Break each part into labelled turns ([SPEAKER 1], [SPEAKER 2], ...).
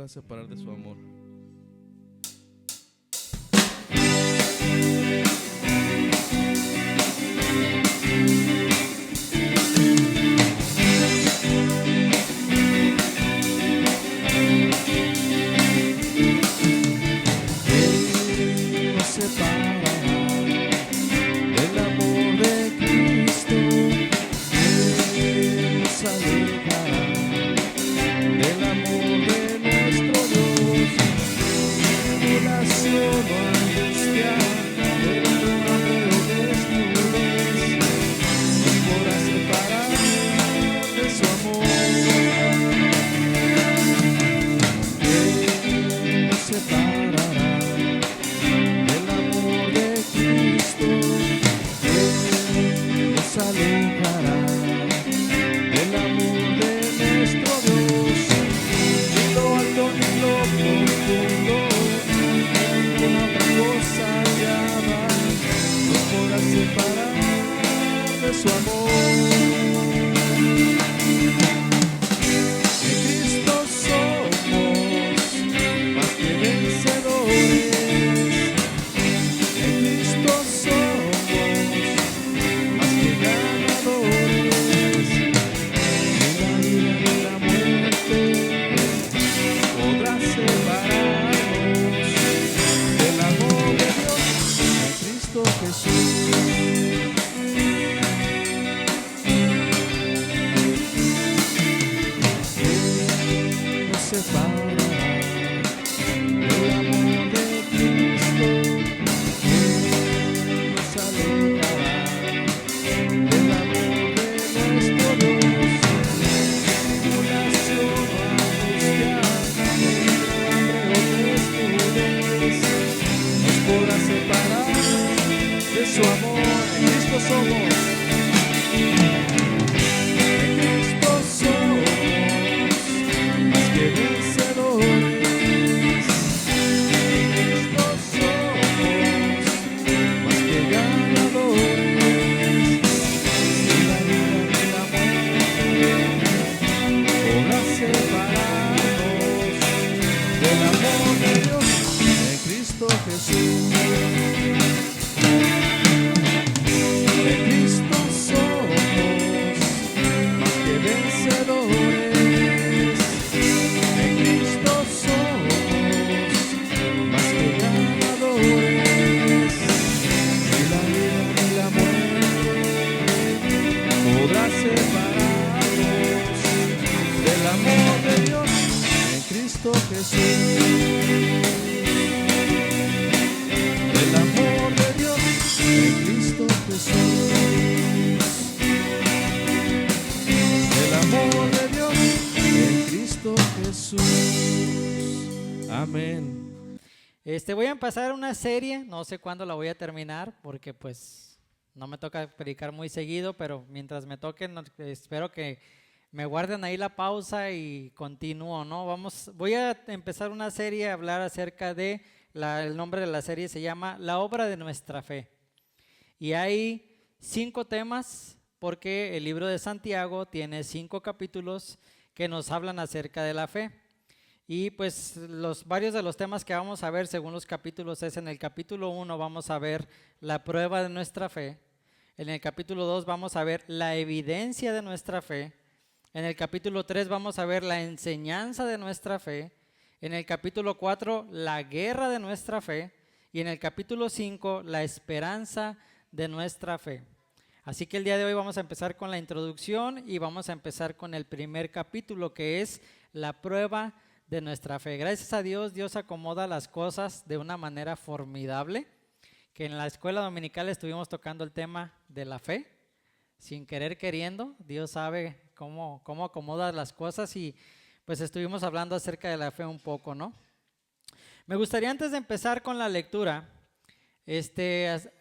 [SPEAKER 1] pueda separar de su amor.
[SPEAKER 2] Voy a empezar una serie, no sé cuándo la voy a terminar porque pues no me toca predicar muy seguido, pero mientras me toquen espero que me guarden ahí la pausa y continúo, ¿no? Voy a empezar una serie a hablar acerca de, el nombre de la serie se llama La obra de nuestra fe. Y hay 5 temas porque el libro de Santiago tiene 5 capítulos que nos hablan acerca de la fe. Y pues varios de los temas que vamos a ver según los capítulos es: en el capítulo 1 vamos a ver la prueba de nuestra fe, en el capítulo 2 vamos a ver la evidencia de nuestra fe, en el capítulo 3 vamos a ver la enseñanza de nuestra fe, en el capítulo 4 la guerra de nuestra fe y en el capítulo 5 la esperanza de nuestra fe. Así que el día de hoy vamos a empezar con la introducción y vamos a empezar con el primer capítulo, que es la prueba de nuestra fe. Gracias a Dios, Dios acomoda las cosas de una manera formidable, que en la escuela dominical estuvimos tocando el tema de la fe, sin querer queriendo. Dios sabe cómo acomoda las cosas y pues estuvimos hablando acerca de la fe un poco, ¿no? Me gustaría, antes de empezar con la lectura,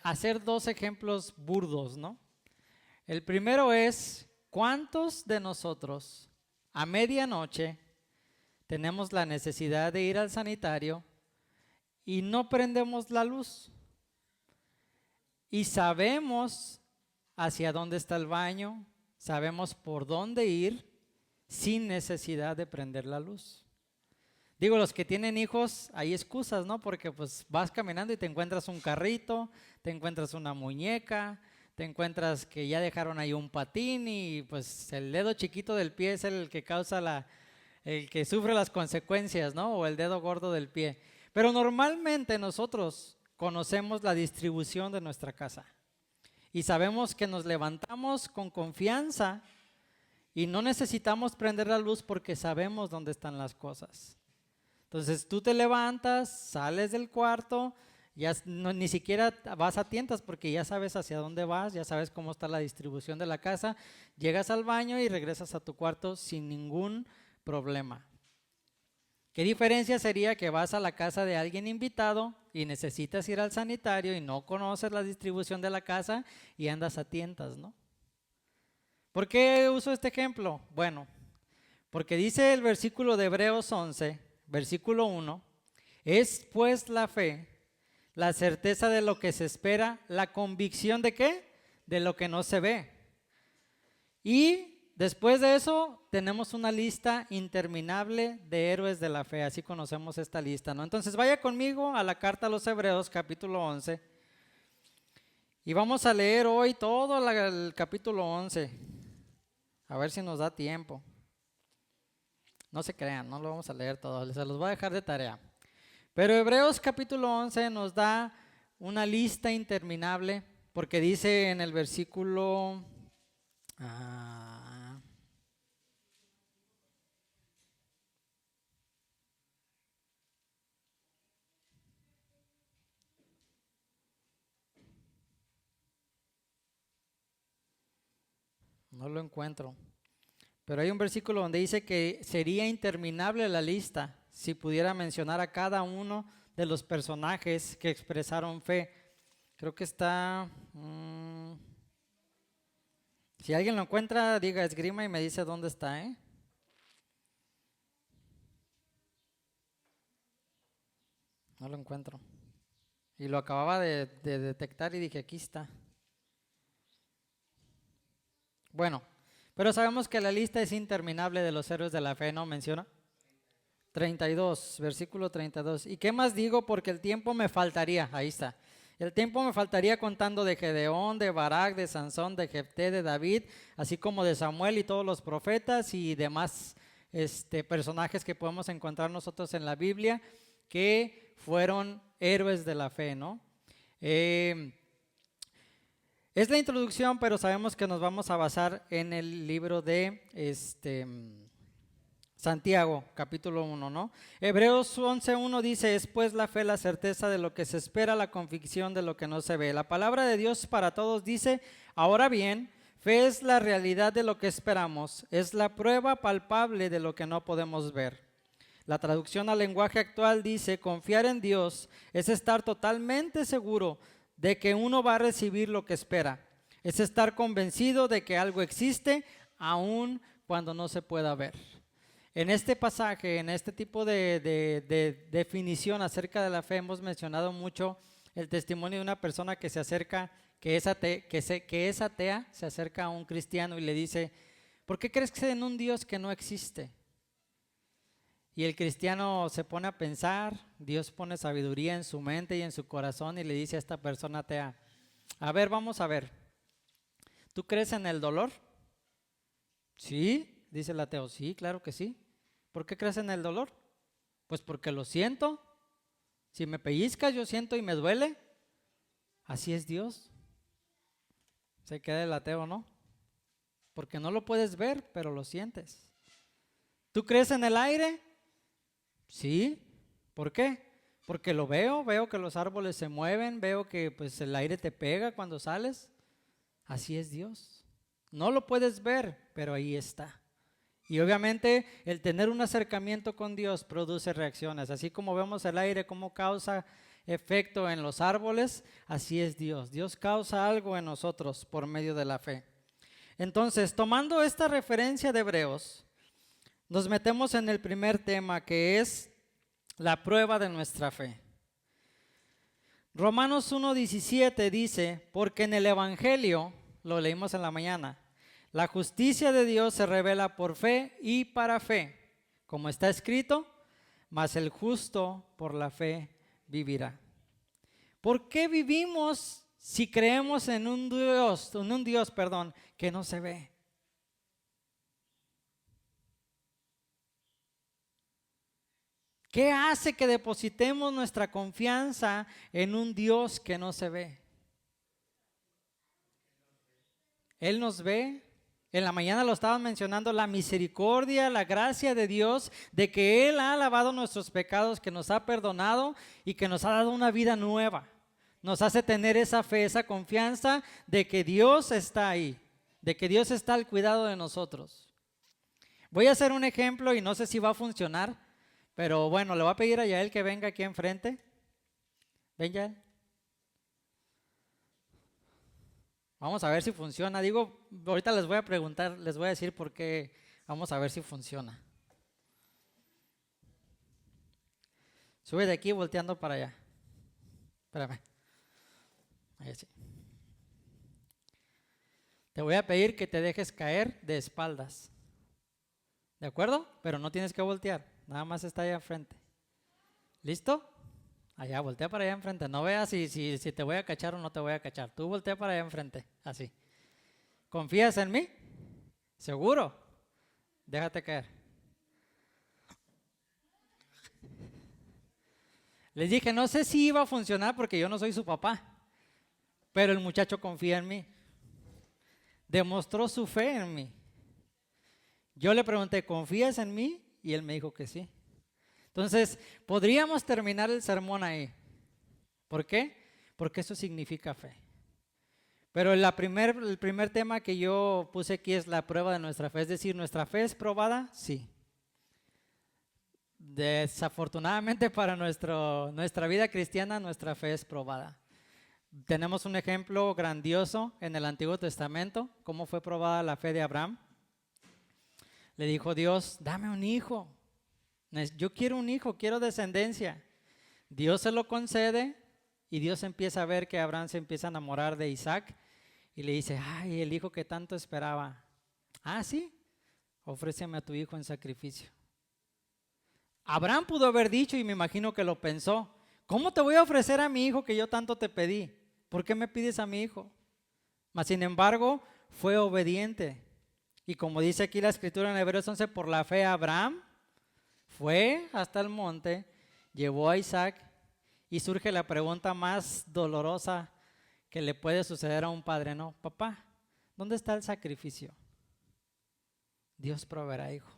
[SPEAKER 2] hacer 2 ejemplos burdos, ¿no? El primero es: ¿cuántos de nosotros a medianoche tenemos la necesidad de ir al sanitario y no prendemos la luz? Y sabemos hacia dónde está el baño, sabemos por dónde ir sin necesidad de prender la luz. Digo, los que tienen hijos, hay excusas, ¿no? Porque pues vas caminando y te encuentras un carrito, te encuentras una muñeca, te encuentras que ya dejaron ahí un patín y pues el dedo chiquito del pie es el que causa el que sufre las consecuencias, ¿no? O el dedo gordo del pie. Pero normalmente nosotros conocemos la distribución de nuestra casa y sabemos que nos levantamos con confianza y no necesitamos prender la luz porque sabemos dónde están las cosas. Entonces tú te levantas, sales del cuarto, ya ni siquiera vas a tientas porque ya sabes hacia dónde vas, ya sabes cómo está la distribución de la casa, llegas al baño y regresas a tu cuarto sin ningún problema. ¿Qué diferencia sería que vas a la casa de alguien invitado y necesitas ir al sanitario y no conoces la distribución de la casa y andas a tientas, ¿no? ¿Por qué uso este ejemplo? Bueno, porque dice el versículo de Hebreos 11, versículo 1, es pues la fe, la certeza de lo que se espera, la convicción de ¿qué? De lo que no se ve. Y después de eso tenemos una lista interminable de héroes de la fe, así conocemos esta lista, ¿no? Entonces vaya conmigo a la carta a los Hebreos, capítulo 11, y vamos a leer hoy todo el capítulo 11, a ver si nos da tiempo. No se crean, no lo vamos a leer todo, se los voy a dejar de tarea. Pero Hebreos capítulo 11 nos da una lista interminable, porque dice en el versículo... no lo encuentro. Pero hay un versículo donde dice que sería interminable la lista si pudiera mencionar a cada uno de los personajes que expresaron fe. Creo que está... si alguien lo encuentra, diga esgrima y me dice dónde está, ¿eh? No lo encuentro. Y lo acababa de detectar y dije, aquí está. Bueno, pero sabemos que la lista es interminable de los héroes de la fe, ¿no? Menciona 32, versículo 32. ¿Y qué más digo? Porque el tiempo me faltaría. Ahí está. El tiempo me faltaría contando de Gedeón, de Barak, de Sansón, de Jefté, de David, así como de Samuel y todos los profetas y demás personajes que podemos encontrar nosotros en la Biblia que fueron héroes de la fe, ¿no? Es la introducción, pero sabemos que nos vamos a basar en el libro de Santiago, capítulo 1, ¿no? Hebreos 11:1 dice, es pues la fe la certeza de lo que se espera, la convicción de lo que no se ve. La palabra de Dios para todos dice, ahora bien, fe es la realidad de lo que esperamos, es la prueba palpable de lo que no podemos ver. La traducción al lenguaje actual dice, confiar en Dios es estar totalmente seguro de que uno va a recibir lo que espera. Es estar convencido de que algo existe aun cuando no se pueda ver. En este pasaje, en este tipo de definición acerca de la fe, hemos mencionado mucho el testimonio de una persona que se acerca, que es atea, se acerca a un cristiano y le dice, ¿por qué crees en un Dios que no existe? Y el cristiano se pone a pensar, Dios pone sabiduría en su mente y en su corazón y le dice a esta persona atea, a ver, vamos a ver, ¿tú crees en el dolor? Sí, dice el ateo, sí, claro que sí. ¿Por qué crees en el dolor? Pues porque lo siento. Si me pellizcas, yo siento y me duele. Así es Dios. Se queda el ateo, ¿no? Porque no lo puedes ver, pero lo sientes. ¿Tú crees en el aire? Sí. ¿Por qué? Porque lo veo que los árboles se mueven, veo que pues el aire te pega cuando sales. Así es Dios. No lo puedes ver, pero ahí está. Y obviamente el tener un acercamiento con Dios produce reacciones. Así como vemos el aire como causa efecto en los árboles, así es Dios. Dios causa algo en nosotros por medio de la fe. Entonces, tomando esta referencia de Hebreos, nos metemos en el primer tema, que es la prueba de nuestra fe. Romanos 1:17 dice, porque en el Evangelio, lo leímos en la mañana, la justicia de Dios se revela por fe y para fe, como está escrito, mas el justo por la fe vivirá. ¿Por qué vivimos si creemos en un Dios, que no se ve? ¿Qué hace que depositemos nuestra confianza en un Dios que no se ve? Él nos ve. En la mañana lo estaban mencionando, la misericordia, la gracia de Dios, de que Él ha lavado nuestros pecados, que nos ha perdonado y que nos ha dado una vida nueva. Nos hace tener esa fe, esa confianza de que Dios está ahí, de que Dios está al cuidado de nosotros. Voy a hacer un ejemplo y no sé si va a funcionar, pero bueno, le voy a pedir a Yael que venga aquí enfrente. Ven, Yael. Vamos a ver si funciona. Digo, ahorita les voy a preguntar, les voy a decir por qué. Vamos a ver si funciona. Sube de aquí volteando para allá. Espérame. Ahí sí. Te voy a pedir que te dejes caer de espaldas. ¿De acuerdo? Pero no tienes que voltear. Nada más está allá enfrente. ¿Listo? Allá, voltea para allá enfrente. No veas si te voy a cachar o no te voy a cachar. Tú voltea para allá enfrente. Así. ¿Confías en mí? ¿Seguro? Déjate caer. Les dije, no sé si iba a funcionar porque yo no soy su papá. Pero el muchacho confía en mí. Demostró su fe en mí. Yo le pregunté, ¿confías en mí? Y él me dijo que sí. Entonces, podríamos terminar el sermón ahí. ¿Por qué? Porque eso significa fe. Pero el primer tema que yo puse aquí es la prueba de nuestra fe. Es decir, ¿nuestra fe es probada? Sí. Desafortunadamente para nuestra vida cristiana, nuestra fe es probada. Tenemos un ejemplo grandioso en el Antiguo Testamento, cómo fue probada la fe de Abraham. Le dijo Dios, dame un hijo. Yo quiero un hijo, quiero descendencia. Dios se lo concede y Dios empieza a ver que Abraham se empieza a enamorar de Isaac y le dice, ay, el hijo que tanto esperaba. Ah, sí, ofréceme a tu hijo en sacrificio. Abraham pudo haber dicho, y me imagino que lo pensó, ¿cómo te voy a ofrecer a mi hijo que yo tanto te pedí? ¿Por qué me pides a mi hijo? Mas sin embargo, fue obediente. Y como dice aquí la escritura en Hebreos 11, por la fe Abraham fue hasta el monte, llevó a Isaac y surge la pregunta más dolorosa que le puede suceder a un padre, ¿no? Papá, ¿dónde está el sacrificio? Dios proveerá, hijo.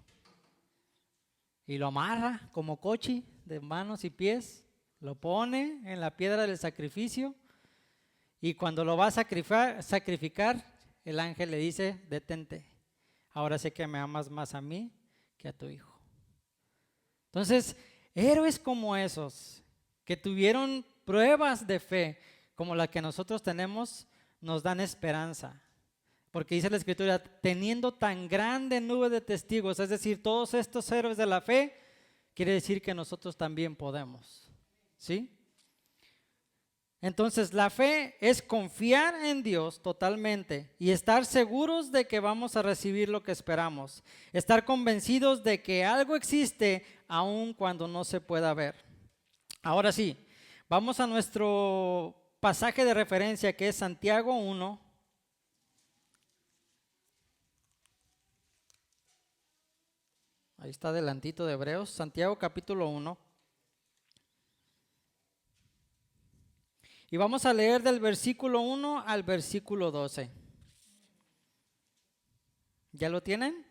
[SPEAKER 2] Y lo amarra como cochi de manos y pies, lo pone en la piedra del sacrificio y cuando lo va a sacrificar, el ángel le dice, detente, ahora sé que me amas más a mí que a tu hijo. Entonces, héroes como esos, que tuvieron pruebas de fe, como la que nosotros tenemos, nos dan esperanza. Porque dice la Escritura, teniendo tan grande nube de testigos, es decir, todos estos héroes de la fe, quiere decir que nosotros también podemos. ¿Sí? Entonces, la fe es confiar en Dios totalmente y estar seguros de que vamos a recibir lo que esperamos. Estar convencidos de que algo existe aun cuando no se pueda ver. Ahora sí, vamos a nuestro pasaje de referencia que es Santiago 1. Ahí está adelantito de Hebreos, Santiago capítulo 1. Y vamos a leer del versículo 1 al versículo 12. ¿Ya lo tienen?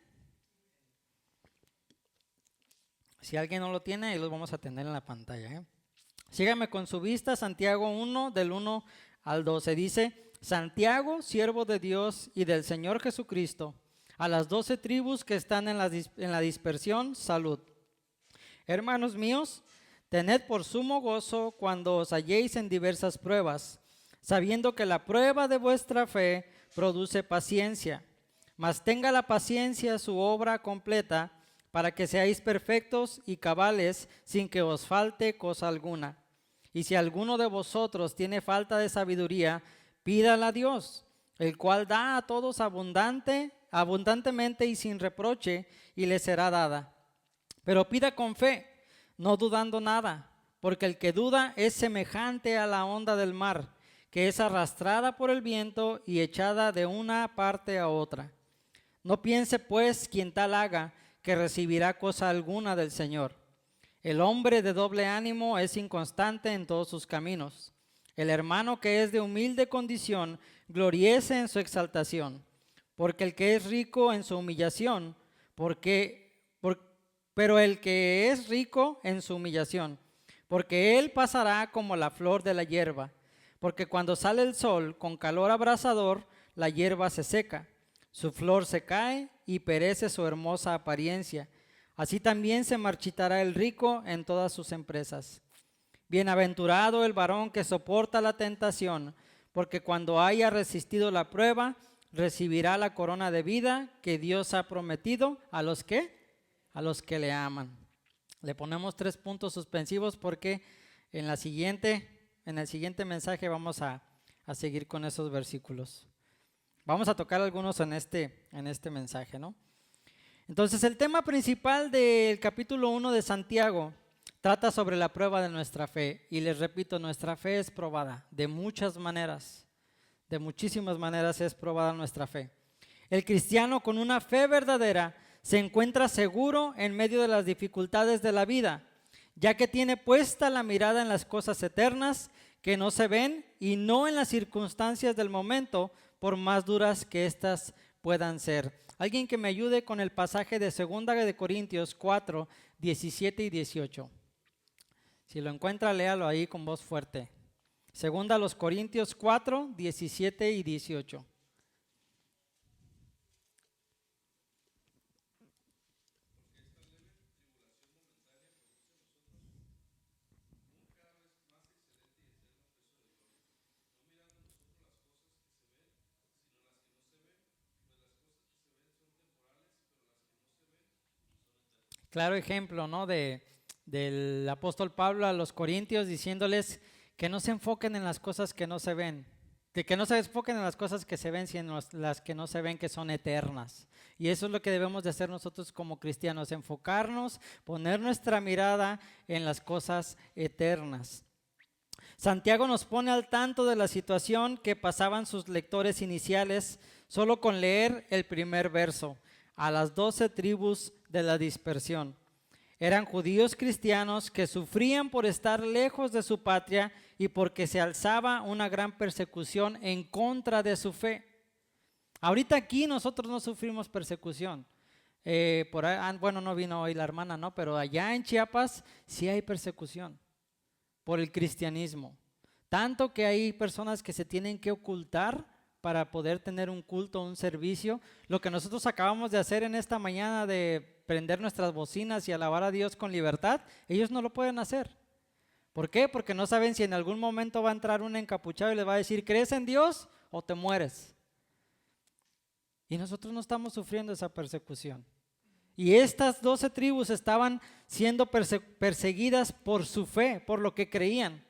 [SPEAKER 2] Si alguien no lo tiene, ahí los vamos a tener en la pantalla. Síganme con su vista, Santiago 1, del 1 al 12. Dice, Santiago, siervo de Dios y del Señor Jesucristo, a las 12 tribus que están en la dispersión, salud. Hermanos míos, tened por sumo gozo cuando os halléis en diversas pruebas, sabiendo que la prueba de vuestra fe produce paciencia. Mas tenga la paciencia su obra completa, para que seáis perfectos y cabales, sin que os falte cosa alguna. Y si alguno de vosotros tiene falta de sabiduría, pídala a Dios, el cual da a todos abundantemente y sin reproche, y le será dada. Pero pida con fe, no dudando nada, porque el que duda es semejante a la onda del mar, que es arrastrada por el viento y echada de una parte a otra. No piense pues quien tal haga que recibirá cosa alguna del Señor. El hombre de doble ánimo es inconstante en todos sus caminos. El hermano que es de humilde condición, gloríese en su exaltación, porque el que es rico en su humillación, pero el que es rico en su humillación, porque él pasará como la flor de la hierba, porque cuando sale el sol con calor abrasador, la hierba se seca, su flor se cae y perece su hermosa apariencia. Así también se marchitará el rico en todas sus empresas. Bienaventurado el varón que soporta la tentación, porque cuando haya resistido la prueba, recibirá la corona de vida que Dios ha prometido a los que le aman. Le ponemos 3 puntos suspensivos porque en el siguiente mensaje vamos a seguir con esos versículos. Vamos a tocar algunos en este mensaje, ¿no? Entonces, el tema principal del capítulo 1 de Santiago trata sobre la prueba de nuestra fe. Y les repito, nuestra fe es probada de muchas maneras, de muchísimas maneras es probada nuestra fe. El cristiano con una fe verdadera se encuentra seguro en medio de las dificultades de la vida, ya que tiene puesta la mirada en las cosas eternas que no se ven y no en las circunstancias del momento, por más duras que éstas puedan ser. Alguien que me ayude con el pasaje de 2 de Corintios 4, 17 y 18. Si lo encuentra, léalo ahí con voz fuerte. 2 Corintios 4, 17 y 18. Claro ejemplo, ¿no? Del apóstol Pablo a los corintios diciéndoles que no se enfoquen en las cosas que no se ven, de que no se enfoquen en las cosas que se ven, sino en las que no se ven, que son eternas. Y eso es lo que debemos de hacer nosotros como cristianos, enfocarnos, poner nuestra mirada en las cosas eternas. Santiago nos pone al tanto de la situación que pasaban sus lectores iniciales solo con leer el primer verso, a las 12 tribus de la dispersión. Eran judíos cristianos que sufrían por estar lejos de su patria y porque se alzaba una gran persecución en contra de su fe. Ahorita aquí nosotros no sufrimos persecución. Bueno, no vino hoy la hermana, ¿no? Pero allá en Chiapas sí hay persecución por el cristianismo. Tanto que hay personas que se tienen que ocultar para poder tener un culto, un servicio. Lo que nosotros acabamos de hacer en esta mañana de prender nuestras bocinas y alabar a Dios con libertad, ellos no lo pueden hacer. ¿Por qué? Porque no saben si en algún momento va a entrar un encapuchado y les va a decir, ¿crees en Dios o te mueres? Y nosotros no estamos sufriendo esa persecución. Y estas 12 tribus estaban siendo perseguidas por su fe, por lo que creían.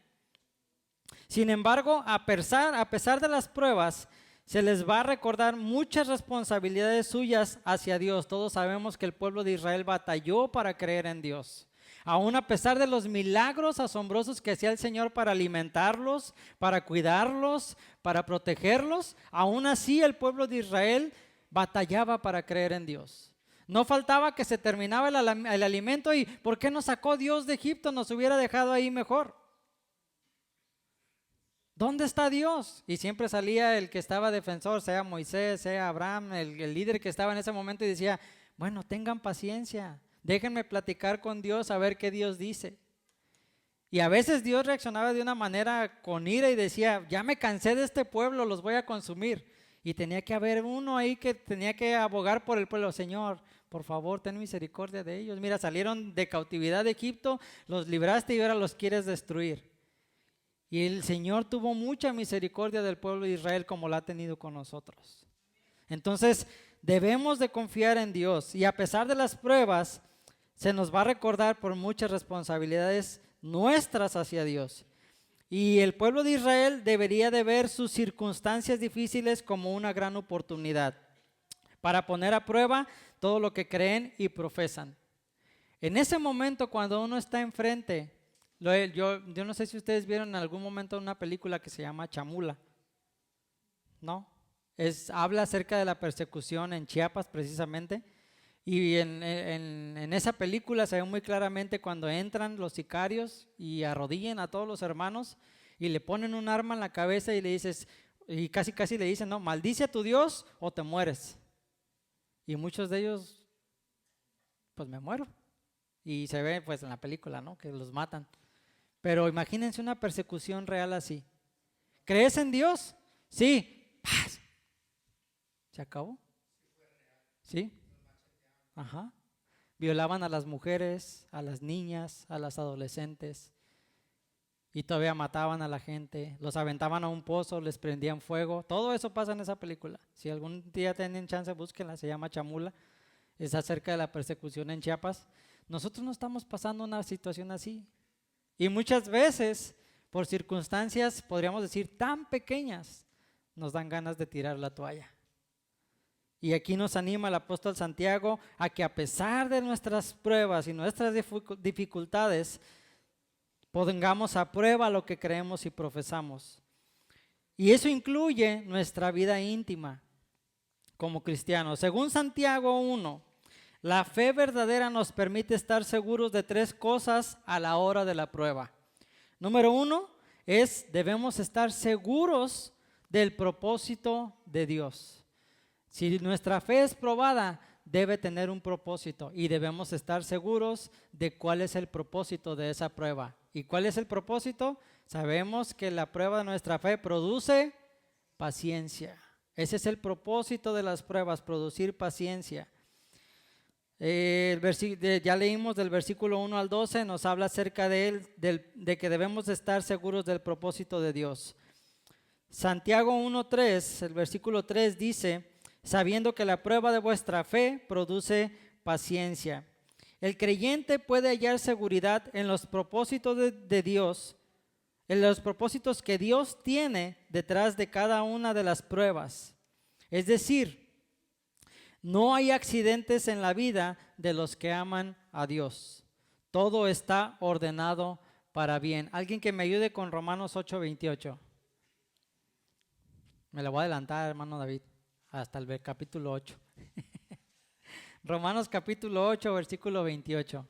[SPEAKER 2] Sin embargo, a pesar de las pruebas, se les va a recordar muchas responsabilidades suyas hacia Dios. Todos sabemos que el pueblo de Israel batalló para creer en Dios. Aún a pesar de los milagros asombrosos que hacía el Señor para alimentarlos, para cuidarlos, para protegerlos, aún así el pueblo de Israel batallaba para creer en Dios. No faltaba que se terminaba el alimento y ¿por qué nos sacó Dios de Egipto? Nos hubiera dejado ahí mejor. ¿Dónde está Dios? Y siempre salía el que estaba defensor, sea Moisés, sea Abraham, el líder que estaba en ese momento y decía, bueno, tengan paciencia, déjenme platicar con Dios a ver qué Dios dice. Y a veces Dios reaccionaba de una manera con ira y decía, ya me cansé de este pueblo, los voy a consumir. Y tenía que haber uno ahí que tenía que abogar por el pueblo. Señor, por favor, ten misericordia de ellos. Mira, salieron de cautividad de Egipto, los libraste y ahora los quieres destruir. Y el Señor tuvo mucha misericordia del pueblo de Israel como la ha tenido con nosotros. Entonces, debemos de confiar en Dios. Y a pesar de las pruebas, se nos va a recordar por muchas responsabilidades nuestras hacia Dios. Y el pueblo de Israel debería de ver sus circunstancias difíciles como una gran oportunidad para poner a prueba todo lo que creen y profesan. En ese momento cuando uno está enfrente, yo no sé si ustedes vieron en algún momento una película que se llama Chamula, ¿no? Habla acerca de la persecución en Chiapas precisamente, y en esa película se ve muy claramente cuando entran los sicarios y arrodillan a todos los hermanos y le ponen un arma en la cabeza y le dices, y casi casi le dicen, no, maldice a tu Dios o te mueres. Y muchos de ellos, pues me muero. Y se ve pues en la película, ¿no? Que los matan. Pero imagínense una persecución real así. ¿Crees en Dios? Sí. ¡Paz! ¿Se acabó? ¿Sí? Ajá. Violaban a las mujeres, a las niñas, a las adolescentes. Y todavía mataban a la gente, los aventaban a un pozo, les prendían fuego. Todo eso pasa en esa película. Si algún día tienen chance, búsquenla, se llama Chamula. Es acerca de la persecución en Chiapas. Nosotros no estamos pasando una situación así. Y muchas veces, por circunstancias, podríamos decir, tan pequeñas, nos dan ganas de tirar la toalla. Y aquí nos anima el apóstol Santiago a que a pesar de nuestras pruebas y nuestras dificultades, pongamos a prueba lo que creemos y profesamos. Y eso incluye nuestra vida íntima como cristianos. Según Santiago 1, la fe verdadera nos permite estar seguros de 3 cosas a la hora de la prueba. Número 1 debemos estar seguros del propósito de Dios. Si nuestra fe es probada, debe tener un propósito y debemos estar seguros de cuál es el propósito de esa prueba. ¿Y cuál es el propósito? Sabemos que la prueba de nuestra fe produce paciencia. Ese es el propósito de las pruebas, producir paciencia. Ya leímos del versículo 1 al 12, nos habla acerca de que debemos de estar seguros del propósito de Dios. Santiago 1:3, el versículo 3 dice, sabiendo que la prueba de vuestra fe produce paciencia. El creyente puede hallar seguridad en los propósitos de Dios, en los propósitos que Dios tiene detrás de cada una de las pruebas. Es decir, no hay accidentes en la vida de los que aman a Dios. Todo está ordenado para bien. Alguien que me ayude con Romanos 8:28. Me la voy a adelantar, hermano David, hasta el capítulo 8. Romanos capítulo 8, versículo 28.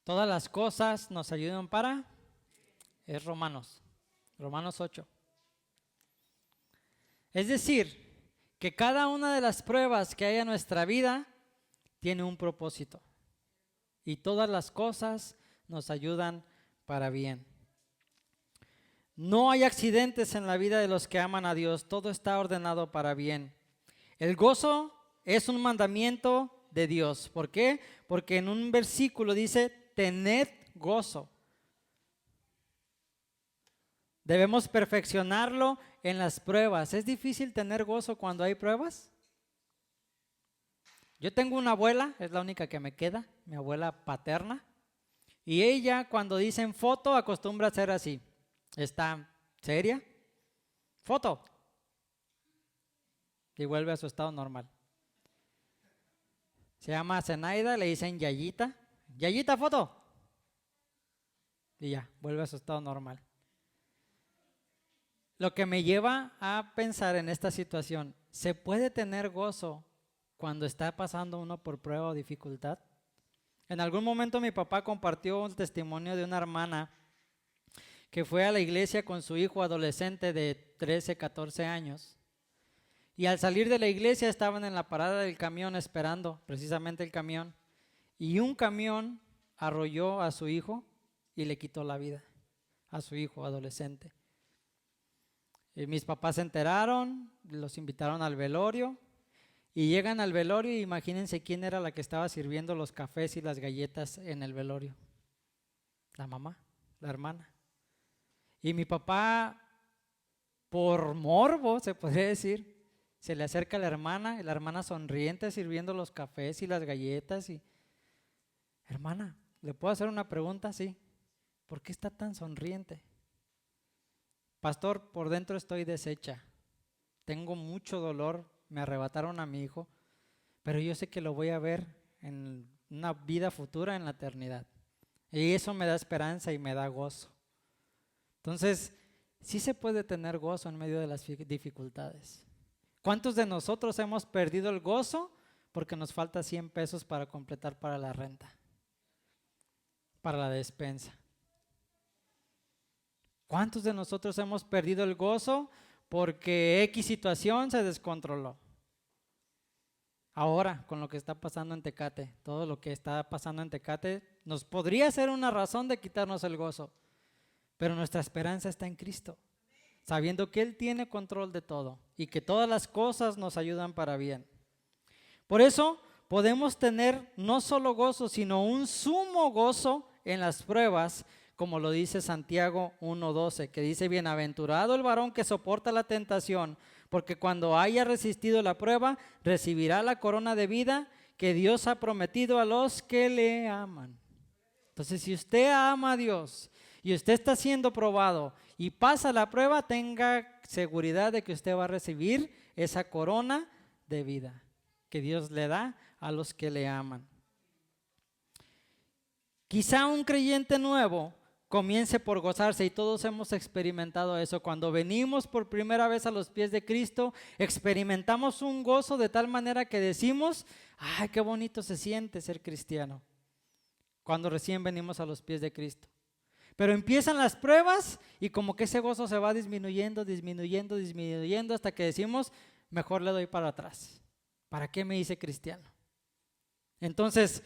[SPEAKER 2] Todas las cosas nos ayudan para, es Romanos 8. Es decir, que cada una de las pruebas que hay en nuestra vida tiene un propósito. Y todas las cosas nos ayudan para bien. No hay accidentes en la vida de los que aman a Dios. Todo está ordenado para bien. El gozo es un mandamiento de Dios. ¿Por qué? Porque en un versículo dice, tened gozo. Debemos perfeccionarlo en las pruebas. ¿Es difícil tener gozo cuando hay pruebas? Yo tengo una abuela, es la única que me queda, mi abuela paterna. Y ella cuando dicen foto acostumbra a ser así. Está seria, foto. Y vuelve a su estado normal. Se llama Zenaida, le dicen Yayita. Yayita, foto. Y ya, vuelve a su estado normal. Lo que me lleva a pensar en esta situación, ¿se puede tener gozo cuando está pasando uno por prueba o dificultad? En algún momento mi papá compartió un testimonio de una hermana que fue a la iglesia con su hijo adolescente de 13, 14 años. Y al salir de la iglesia estaban en la parada del camión esperando precisamente el camión. Y un camión arrolló a su hijo y le quitó la vida a su hijo adolescente. Y mis papás se enteraron, los invitaron al velorio y llegan al velorio y imagínense quién era la que estaba sirviendo los cafés y las galletas en el velorio. La mamá, la hermana. Y mi papá, por morbo, se podría decir, se le acerca a la hermana y la hermana sonriente sirviendo los cafés y las galletas. Hermana, ¿le puedo hacer una pregunta? Sí. ¿Por qué está tan sonriente? Pastor, por dentro estoy deshecha. Tengo mucho dolor, me arrebataron a mi hijo, pero yo sé que lo voy a ver en una vida futura en la eternidad. Y eso me da esperanza y me da gozo. Entonces, sí se puede tener gozo en medio de las dificultades. ¿Cuántos de nosotros hemos perdido el gozo porque nos falta 100 pesos para completar para la renta, para la despensa? ¿Cuántos de nosotros hemos perdido el gozo porque X situación se descontroló? Ahora, con lo que está pasando en Tecate, todo lo que está pasando en Tecate nos podría ser una razón de quitarnos el gozo, pero nuestra esperanza está en Cristo, sabiendo que Él tiene control de todo y que todas las cosas nos ayudan para bien. Por eso podemos tener no solo gozo, sino un sumo gozo en las pruebas, como lo dice Santiago 1:12, que dice: bienaventurado el varón que soporta la tentación, porque cuando haya resistido la prueba, recibirá la corona de vida que Dios ha prometido a los que le aman. Entonces, si usted ama a Dios y usted está siendo probado y pasa la prueba, tenga seguridad de que usted va a recibir esa corona de vida que Dios le da a los que le aman. Quizá un creyente nuevo comience por gozarse, y todos hemos experimentado eso. Cuando venimos por primera vez a los pies de Cristo, experimentamos un gozo de tal manera que decimos: ¡ay, qué bonito se siente ser cristiano! Cuando recién venimos a los pies de Cristo. Pero empiezan las pruebas y como que ese gozo se va disminuyendo, disminuyendo, disminuyendo, hasta que decimos: mejor le doy para atrás. ¿Para qué me hice cristiano? Entonces,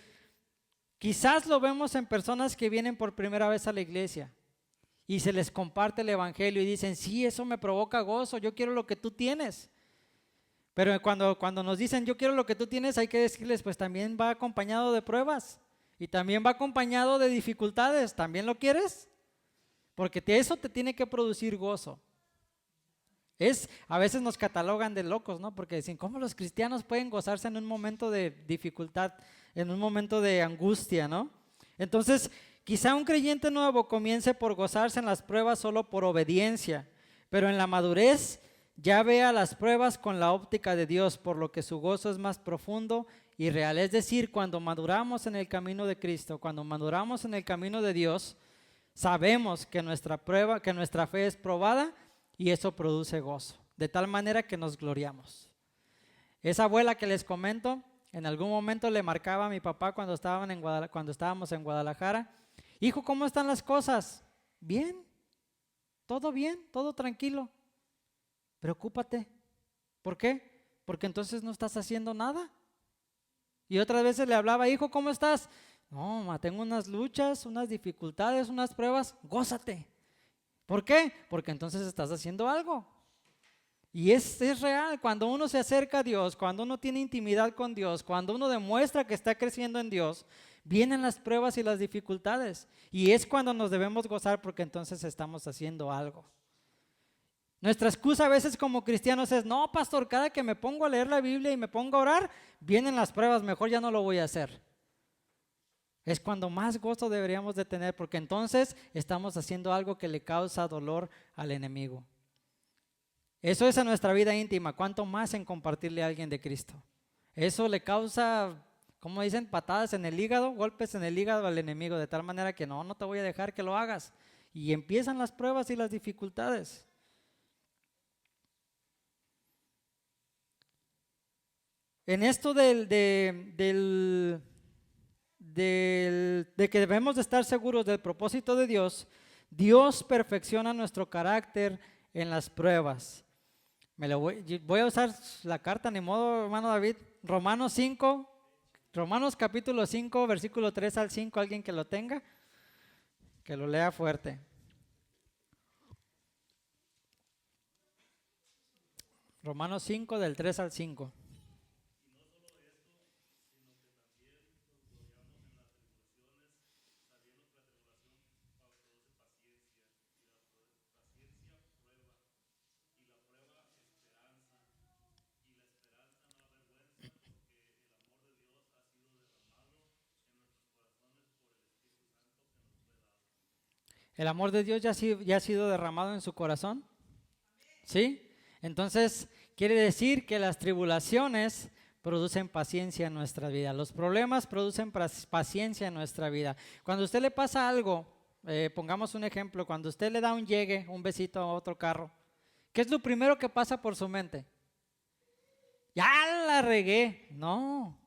[SPEAKER 2] quizás lo vemos en personas que vienen por primera vez a la iglesia y se les comparte el evangelio y dicen: sí, eso me provoca gozo, yo quiero lo que tú tienes. Pero cuando nos dicen yo quiero lo que tú tienes, hay que decirles: pues también va acompañado de pruebas y también va acompañado de dificultades. ¿También lo quieres? Porque eso te tiene que producir gozo. A veces nos catalogan de locos, ¿no? Porque dicen: ¿cómo los cristianos pueden gozarse en un momento de dificultad, en un momento de angustia, ¿no? Entonces, quizá un creyente nuevo comience por gozarse en las pruebas solo por obediencia, pero en la madurez ya vea las pruebas con la óptica de Dios, por lo que su gozo es más profundo y real. Es decir, cuando maduramos en el camino de Cristo, cuando maduramos en el camino de Dios, sabemos que nuestra fe es probada, y eso produce gozo, de tal manera que nos gloriamos. Esa abuela que les comento, en algún momento le marcaba a mi papá cuando estábamos en Guadalajara: hijo, ¿cómo están las cosas? Bien, todo tranquilo. Preocúpate. ¿Por qué? Porque entonces no estás haciendo nada. Y otras veces le hablaba: hijo, ¿cómo estás? No, ma, tengo unas luchas, unas dificultades, unas pruebas. Gózate. ¿Por qué? Porque entonces estás haciendo algo. Y es real. Cuando uno se acerca a Dios, cuando uno tiene intimidad con Dios, cuando uno demuestra que está creciendo en Dios, vienen las pruebas y las dificultades. Y es cuando nos debemos gozar, porque entonces estamos haciendo algo. Nuestra excusa a veces como cristianos es: no, pastor, cada que me pongo a leer la Biblia y me pongo a orar, vienen las pruebas, mejor ya no lo voy a hacer. Es cuando más gozo deberíamos de tener, porque entonces estamos haciendo algo que le causa dolor al enemigo. Eso es en nuestra vida íntima, cuanto más en compartirle a alguien de Cristo. Eso le causa, como dicen, patadas en el hígado, golpes en el hígado al enemigo, de tal manera que no te voy a dejar que lo hagas. Y empiezan las pruebas y las dificultades. En esto de que debemos de estar seguros del propósito de Dios, Dios perfecciona nuestro carácter en las pruebas. Voy a usar la carta, ni modo, hermano David. Romanos capítulo 5, versículo 3 al 5, alguien que lo tenga, que lo lea fuerte. Romanos 5, del 3 al 5. ¿El amor de Dios ya ha sido derramado en su corazón? ¿Sí? Entonces, quiere decir que las tribulaciones producen paciencia en nuestra vida. Los problemas producen paciencia en nuestra vida. Cuando a usted le pasa algo, pongamos un ejemplo, cuando usted le da un llegue, un besito a otro carro, ¿qué es lo primero que pasa por su mente? Ya la regué. No.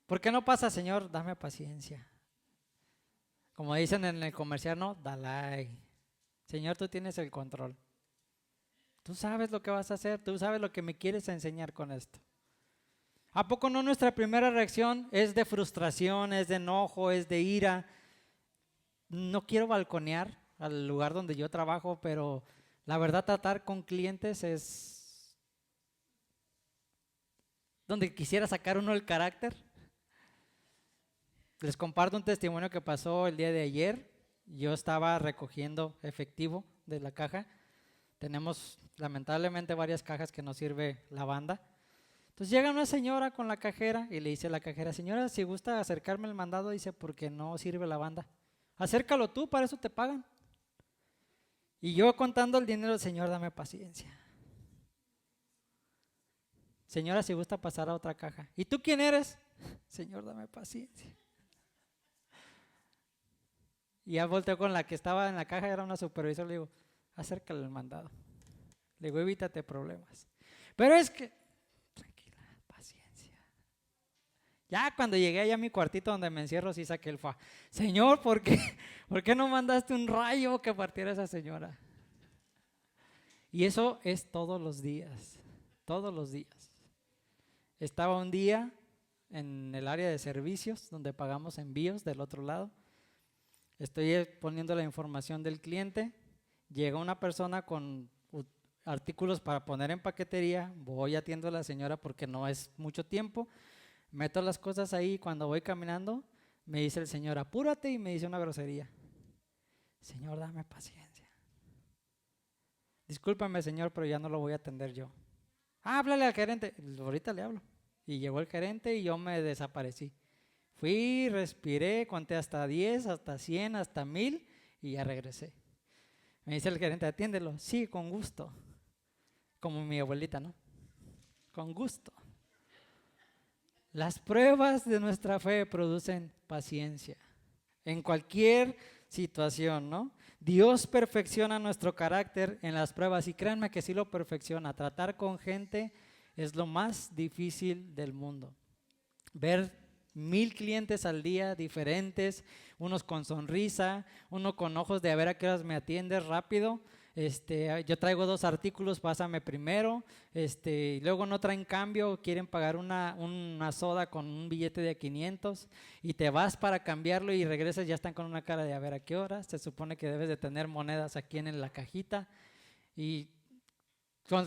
[SPEAKER 2] ¿Por qué no pasa, Señor? Dame paciencia. Como dicen en el comercial, no, dale. Señor, tú tienes el control. Tú sabes lo que vas a hacer, tú sabes lo que me quieres enseñar con esto. ¿A poco no nuestra primera reacción es de frustración, es de enojo, es de ira? No quiero balconear al lugar donde yo trabajo, pero la verdad tratar con clientes es donde quisiera sacar uno el carácter. Les comparto un testimonio que pasó el día de ayer. Yo estaba recogiendo efectivo de la caja. Tenemos lamentablemente varias cajas que nos sirve la banda. Entonces llega una señora con la cajera y le dice a la cajera: señora, si gusta acercarme el mandado, dice, porque no sirve la banda. Acércalo tú, para eso te pagan. Y yo contando el dinero: Señor, dame paciencia. Señora, si gusta pasar a otra caja. ¿Y tú quién eres? Señor, dame paciencia. Y ya volteó con la que estaba en la caja, era una supervisora, le digo: acércale el mandado. Le digo: evítate problemas. Pero es que, tranquila, paciencia. Ya cuando llegué allá a mi cuartito donde me encierro, sí saqué el fa. Señor, ¿por qué no mandaste un rayo que partiera a esa señora? Y eso es todos los días, todos los días. Estaba un día en el área de servicios donde pagamos envíos del otro lado. Estoy poniendo la información del cliente. Llega una persona con artículos para poner en paquetería. Voy atiendo a la señora porque no es mucho tiempo. Meto las cosas ahí. Cuando voy caminando, me dice el Señor: apúrate, y me dice una grosería. Señor, dame paciencia. Discúlpame, Señor, pero ya no lo voy a atender yo. Háblale al gerente. Ahorita le hablo. Y llegó el gerente y yo me desaparecí. Fui, respiré, conté hasta 10, hasta 100, hasta 1000 y ya regresé. Me dice el gerente: atiéndelo. Sí, con gusto. Como mi abuelita, ¿no? Con gusto. Las pruebas de nuestra fe producen paciencia en cualquier situación, ¿no? Dios perfecciona nuestro carácter en las pruebas, y créanme que sí lo perfecciona. Tratar con gente es lo más difícil del mundo. Ver 1000 clientes al día diferentes, unos con sonrisa, uno con ojos de a ver a qué horas me atiendes rápido. Yo traigo 2 artículos, pásame primero. Luego no traen cambio, quieren pagar una soda con un billete de 500 y te vas para cambiarlo y regresas, ya están con una cara de a ver a qué horas. Se supone que debes de tener monedas aquí en la cajita. Y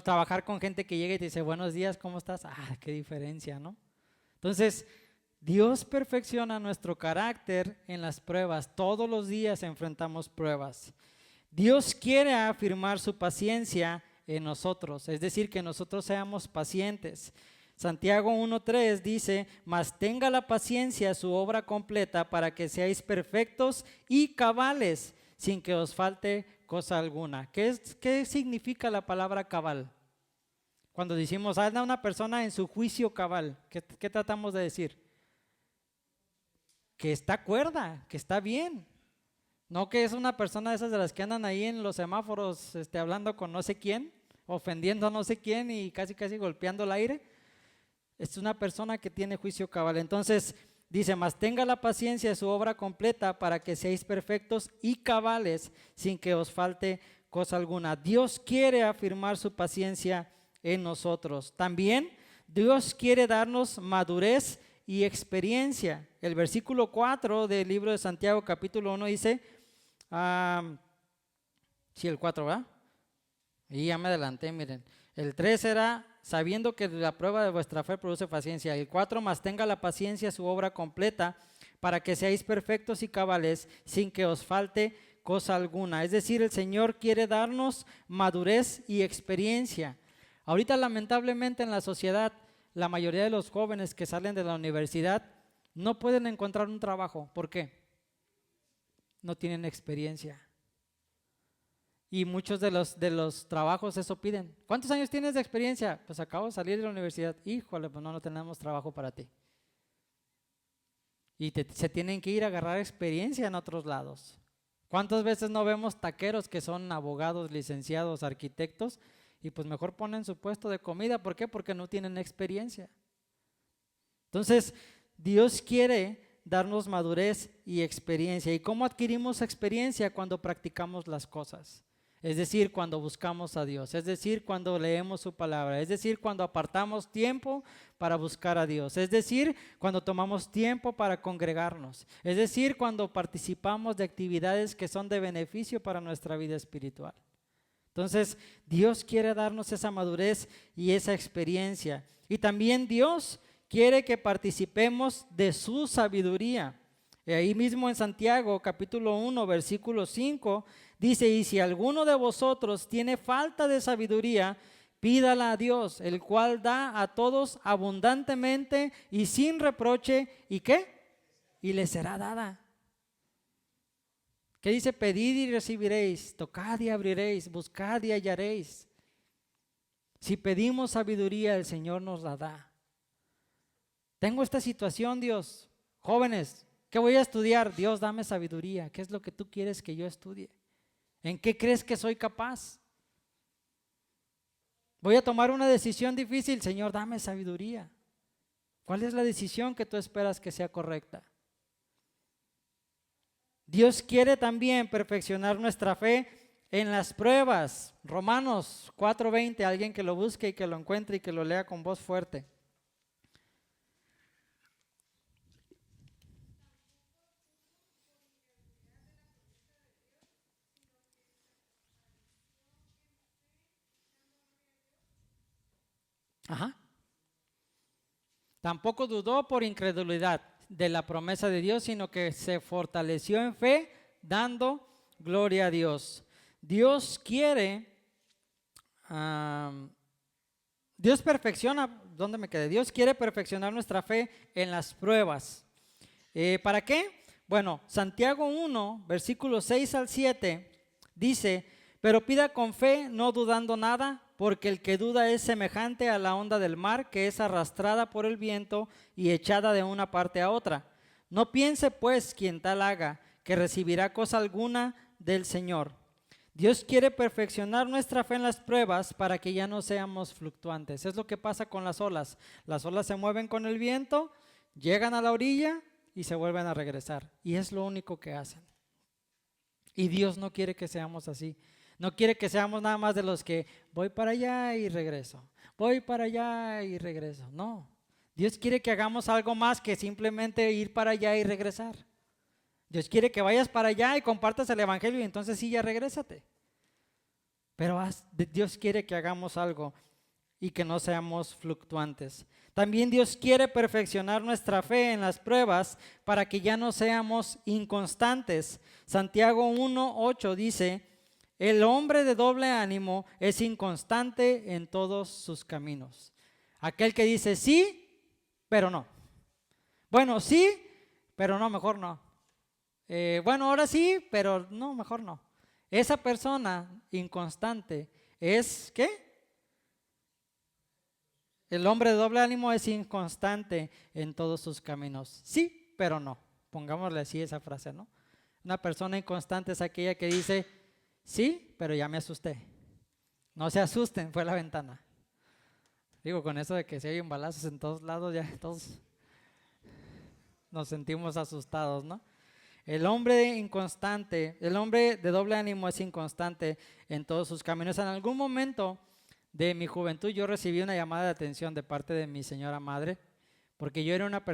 [SPEAKER 2] trabajar con gente que llega y te dice: buenos días, ¿cómo estás? Ah, qué diferencia, ¿no? Entonces, Dios perfecciona nuestro carácter en las pruebas. Todos los días enfrentamos pruebas. Dios quiere afirmar su paciencia en nosotros, es decir, que nosotros seamos pacientes. Santiago 1:3 dice: mas tenga la paciencia su obra completa, para que seáis perfectos y cabales, sin que os falte cosa alguna. ¿Qué significa la palabra cabal? Cuando decimos anda una persona en su juicio cabal, ¿qué tratamos de decir? Que está cuerda, que está bien. No que es una persona de esas de las que andan ahí en los semáforos hablando con no sé quién, ofendiendo a no sé quién y casi golpeando el aire. Es una persona que tiene juicio cabal. Entonces dice: mas tenga la paciencia de su obra completa, para que seáis perfectos y cabales, sin que os falte cosa alguna. Dios quiere afirmar su paciencia en nosotros. También Dios quiere darnos madurez y experiencia. El versículo 4 del libro de Santiago capítulo 1 dice, sí, el 4, ¿verdad? Y ya me adelanté, miren. El 3 era: sabiendo que la prueba de vuestra fe produce paciencia. El 4: mas tenga la paciencia su obra completa, para que seáis perfectos y cabales, sin que os falte cosa alguna. Es decir, el Señor quiere darnos madurez y experiencia. Ahorita, lamentablemente, en la sociedad, la mayoría de los jóvenes que salen de la universidad no pueden encontrar un trabajo. ¿Por qué? No tienen experiencia. Y muchos de los trabajos eso piden. ¿Cuántos años tienes de experiencia? Pues acabo de salir de la universidad. Híjole, pues no tenemos trabajo para ti. Y se tienen que ir a agarrar experiencia en otros lados. ¿Cuántas veces no vemos taqueros que son abogados, licenciados, arquitectos y pues mejor ponen su puesto de comida? ¿Por qué? Porque no tienen experiencia. Entonces, Dios quiere darnos madurez y experiencia. ¿Y cómo adquirimos experiencia? Cuando practicamos las cosas. Es decir, cuando buscamos a Dios, es decir, cuando leemos su palabra, es decir, cuando apartamos tiempo para buscar a Dios, es decir, cuando tomamos tiempo para congregarnos, es decir, cuando participamos de actividades que son de beneficio para nuestra vida espiritual. Entonces, Dios quiere darnos esa madurez y esa experiencia. Y también Dios quiere que participemos de su sabiduría. Y ahí mismo en Santiago, capítulo 1, versículo 5, dice: y si alguno de vosotros tiene falta de sabiduría, pídala a Dios, el cual da a todos abundantemente y sin reproche. ¿Y qué? Y le será dada. ¿Qué dice? Pedid y recibiréis, tocad y abriréis, buscad y hallaréis. Si pedimos sabiduría, el Señor nos la da. Tengo esta situación, Dios. Jóvenes, ¿qué voy a estudiar? Dios, dame sabiduría. ¿Qué es lo que tú quieres que yo estudie? ¿En qué crees que soy capaz? Voy a tomar una decisión difícil. Señor, dame sabiduría. ¿Cuál es la decisión que tú esperas que sea correcta? Dios quiere también perfeccionar nuestra fe en las pruebas. Romanos 4:20, alguien que lo busque y que lo encuentre y que lo lea con voz fuerte. Ajá. Tampoco dudó por incredulidad de la promesa de Dios, sino que se fortaleció en fe, dando gloria a Dios. Dios quiere, Dios perfecciona, ¿dónde me quedé? Dios quiere perfeccionar nuestra fe en las pruebas. ¿Para qué? Bueno, Santiago 1, versículos 6 al 7, dice: pero pida con fe, no dudando nada, porque el que duda es semejante a la onda del mar, que es arrastrada por el viento y echada de una parte a otra. No piense pues quien tal haga, que recibirá cosa alguna del Señor. Dios quiere perfeccionar nuestra fe en las pruebas para que ya no seamos fluctuantes. Es lo que pasa con las olas. Las olas se mueven con el viento, llegan a la orilla y se vuelven a regresar. Y es lo único que hacen. Y Dios no quiere que seamos así. No quiere que seamos nada más de los que voy para allá y regreso, voy para allá y regreso. No, Dios quiere que hagamos algo más que simplemente ir para allá y regresar. Dios quiere que vayas para allá y compartas el evangelio y entonces sí, ya regrésate. Pero Dios quiere que hagamos algo y que no seamos fluctuantes. También Dios quiere perfeccionar nuestra fe en las pruebas para que ya no seamos inconstantes. Santiago 1:8 dice: el hombre de doble ánimo es inconstante en todos sus caminos. Aquel que dice sí, pero no. Bueno, sí, pero no, mejor no. Bueno, ahora sí, pero no, mejor no. Esa persona inconstante es, ¿qué? El hombre de doble ánimo es inconstante en todos sus caminos. Sí, pero no. Pongámosle así esa frase, ¿no? Una persona inconstante es aquella que dice sí, pero ya me asusté. No se asusten, fue la ventana. Digo, con eso de que si hay un balazos en todos lados, ya todos nos sentimos asustados, ¿no? El hombre inconstante, el hombre de doble ánimo es inconstante en todos sus caminos. En algún momento de mi juventud yo recibí una llamada de atención de parte de mi señora madre, porque yo era una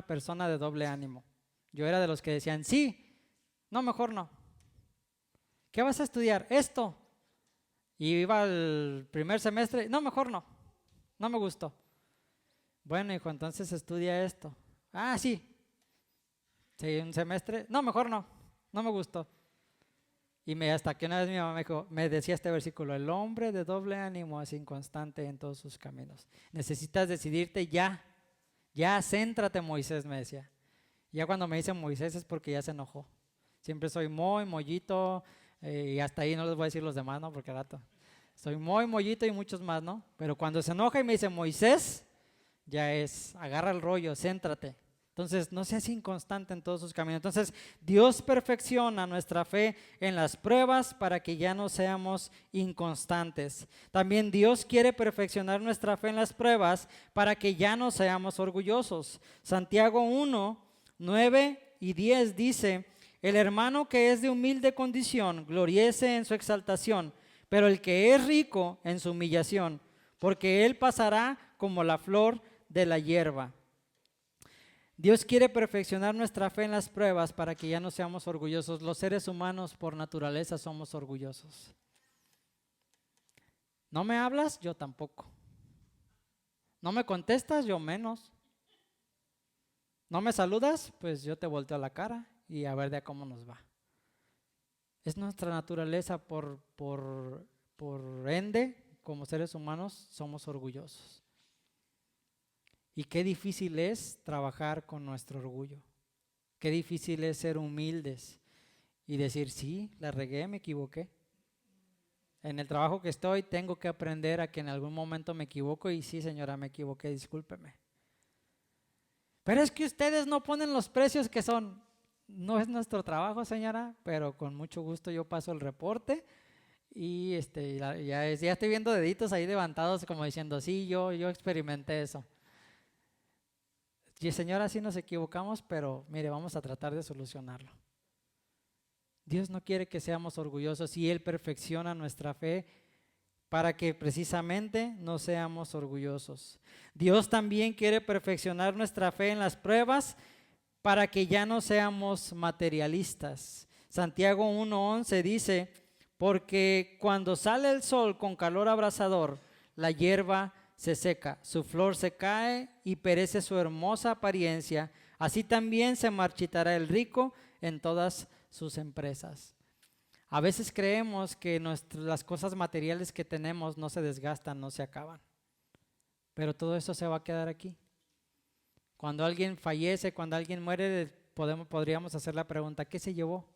[SPEAKER 2] persona de doble ánimo. Yo era de los que decían sí, no, mejor no. ¿Qué vas a estudiar? Esto. Y iba al primer semestre, no, mejor no, no me gustó. Bueno, hijo, entonces estudia esto. Ah, sí. Sí, un semestre, no, mejor no, no me gustó. Y hasta que una vez mi mamá me decía este versículo: el hombre de doble ánimo es inconstante en todos sus caminos. Necesitas decidirte ya, céntrate, Moisés, me decía. Ya cuando me dicen Moisés es porque ya se enojó. Siempre soy mollito, Y hasta ahí no les voy a decir los demás, ¿no? Porque al rato soy muy mollito y muchos más, ¿no? Pero cuando se enoja y me dice Moisés, ya es, agarra el rollo, céntrate. Entonces, no seas inconstante en todos sus caminos. Entonces, Dios perfecciona nuestra fe en las pruebas para que ya no seamos inconstantes. También Dios quiere perfeccionar nuestra fe en las pruebas para que ya no seamos orgullosos. Santiago 1, 9 y 10 dice: el hermano que es de humilde condición, gloriece en su exaltación, pero el que es rico en su humillación, porque él pasará como la flor de la hierba. Dios quiere perfeccionar nuestra fe en las pruebas para que ya no seamos orgullosos. Los seres humanos por naturaleza somos orgullosos. ¿No me hablas? Yo tampoco. ¿No me contestas? Yo menos. ¿No me saludas? Pues yo te volteo la cara y a ver de cómo nos va. Es nuestra naturaleza por ende, como seres humanos, somos orgullosos. Y qué difícil es trabajar con nuestro orgullo. Qué difícil es ser humildes y decir, sí, la regué, me equivoqué. En el trabajo que estoy tengo que aprender a que en algún momento me equivoco y sí, señora, me equivoqué, discúlpeme. Pero es que ustedes no ponen los precios que son. No es nuestro trabajo, señora, pero con mucho gusto yo paso el reporte y ya estoy viendo deditos ahí levantados como diciendo, sí, yo experimenté eso. Y señora, sí nos equivocamos, pero mire, vamos a tratar de solucionarlo. Dios no quiere que seamos orgullosos y Él perfecciona nuestra fe para que precisamente no seamos orgullosos. Dios también quiere perfeccionar nuestra fe en las pruebas para que ya no seamos materialistas. Santiago 1:11 dice, porque cuando sale el sol con calor abrasador, la hierba se seca, su flor se cae y perece su hermosa apariencia. Así también se marchitará el rico en todas sus empresas. A veces creemos que las cosas materiales que tenemos no se desgastan, no se acaban. Pero todo eso se va a quedar aquí. Cuando alguien fallece, cuando alguien muere, podríamos hacer la pregunta, ¿qué se llevó?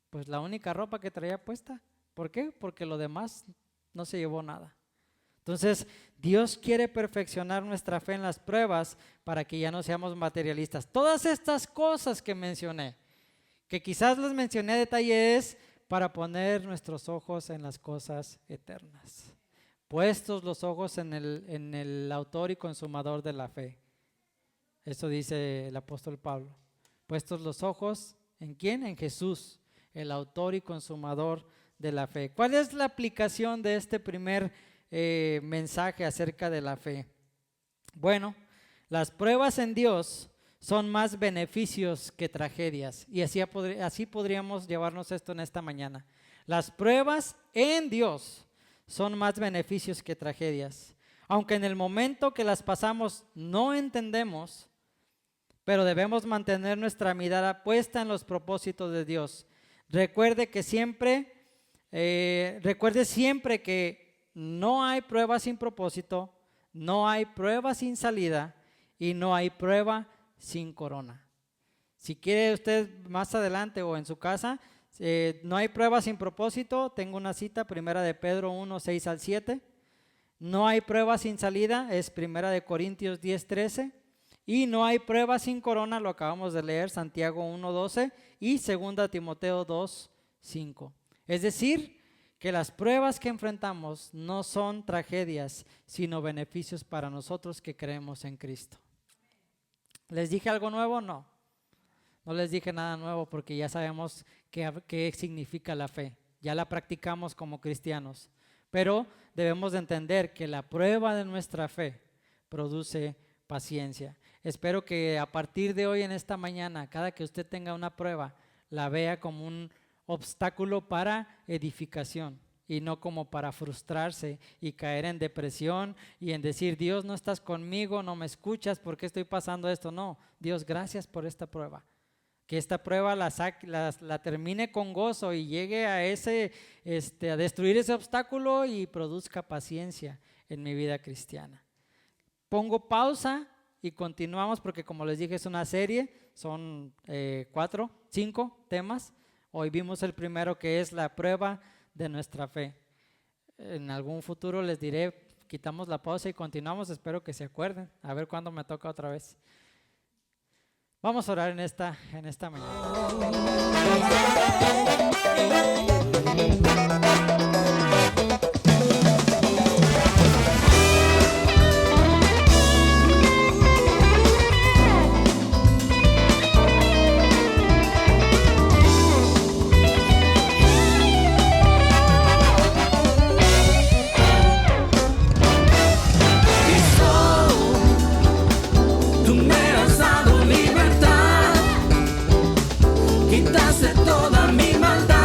[SPEAKER 2] Pues la única ropa que traía puesta. ¿Por qué? Porque lo demás no se llevó nada. Entonces, Dios quiere perfeccionar nuestra fe en las pruebas para que ya no seamos materialistas. Todas estas cosas que mencioné, que quizás las mencioné a detalle, es para poner nuestros ojos en las cosas eternas. Puestos los ojos en el autor y consumador de la fe. Eso dice el apóstol Pablo. Puestos los ojos, ¿en quién? En Jesús, el autor y consumador de la fe. ¿Cuál es la aplicación de este primer mensaje acerca de la fe? Bueno, las pruebas en Dios son más beneficios que tragedias, y así podríamos llevarnos esto en esta mañana. Las pruebas en Dios son más beneficios que tragedias. Aunque en el momento que las pasamos no entendemos, pero debemos mantener nuestra mirada puesta en los propósitos de Dios. Recuerde siempre que no hay prueba sin propósito, no hay prueba sin salida y no hay prueba sin corona. Si quiere usted más adelante o en su casa, no hay prueba sin propósito, tengo una cita, 1 de Pedro 1, 6 al 7. No hay prueba sin salida, es 1 de Corintios 10, 13. Y no hay prueba sin corona, lo acabamos de leer, Santiago 1, 12 y 2 Timoteo 2, 5. Es decir, que las pruebas que enfrentamos no son tragedias, sino beneficios para nosotros que creemos en Cristo. ¿Les dije algo nuevo? No. No les dije nada nuevo porque ya sabemos qué significa la fe. Ya la practicamos como cristianos. Pero debemos de entender que la prueba de nuestra fe produce paciencia. Espero que a partir de hoy en esta mañana, cada que usted tenga una prueba, la vea como un obstáculo para edificación y no como para frustrarse y caer en depresión y en decir, Dios, no estás conmigo, no me escuchas, ¿por qué estoy pasando esto? No, Dios, gracias por esta prueba. Que esta prueba la termine con gozo y llegue a destruir ese obstáculo y produzca paciencia en mi vida cristiana. Pongo pausa y continuamos porque, como les dije, es una serie, son 5 temas. Hoy vimos el primero, que es la prueba de nuestra fe. En algún futuro les diré, quitamos la pausa y continuamos, espero que se acuerden, a ver cuándo me toca otra vez. Vamos a orar en esta mañana.
[SPEAKER 1] Quitaste toda mi maldad.